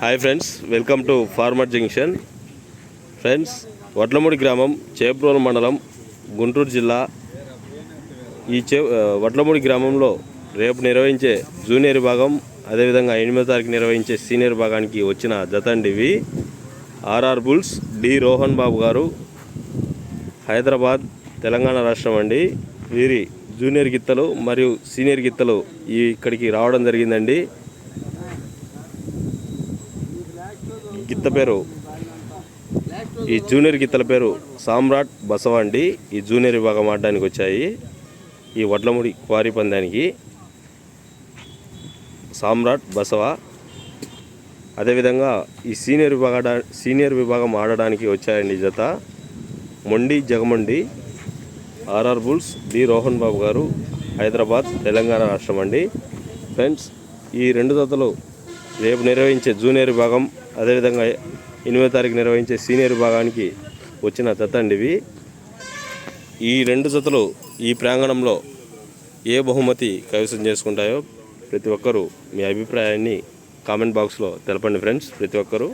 Hi friends, welcome to farmer junction. Friends, Vadlamudi గ్రామం, చేబ్రోలు మండలం, గుంటూరు జిల్లా. ఈ వడ్లమూడి గ్రామంలో రేపు నిర్వహించే జూనియర్ విభాగం, అదేవిధంగా 8వ తారీఖు నిర్వహించే సీనియర్ విభాగానికి వచ్చిన జత అండి ఇవి. ఆర్ఆర్ బుల్స్ డి రోహన్ బాబు గారు, హైదరాబాద్, తెలంగాణ రాష్ట్రం అండి. వీరి జూనియర్ గిత్తలు మరియు సీనియర్ గిత్తలు ఇక్కడికి రావడం జరిగిందండి. గిత్త పేరు, ఈ జూనియర్ గిత్తల పేరు సామ్రాట్ బసవ అండి. ఈ జూనియర్ విభాగం ఆడడానికి వచ్చాయి ఈ వడ్లముడి క్వారీ పందానికి. సామ్రాట్ బసవ. అదేవిధంగా ఈ సీనియర్ విభాగం ఆడడానికి వచ్చాయండి జత మొండి జగమండి, ఆర్ఆర్ బుల్స్ డి రోహన్ బాబు గారు, హైదరాబాద్, తెలంగాణ రాష్ట్రం అండి. ఫ్రెండ్స్, ఈ రెండు జతలు రేపు నిర్వహించే జూనియర్ విభాగం, అదేవిధంగా 8వ తారీఖు నిర్వహించే సీనియర్ విభాగానికి వచ్చిన జత అండి ఇవి. ఈ రెండు జతలు ఈ ప్రాంగణంలో ఏ బహుమతి కైవసం చేసుకుంటాయో ప్రతి ఒక్కరూ మీ అభిప్రాయాన్ని కామెంట్ బాక్స్లో తెలపండి ఫ్రెండ్స్. ప్రతి ఒక్కరూ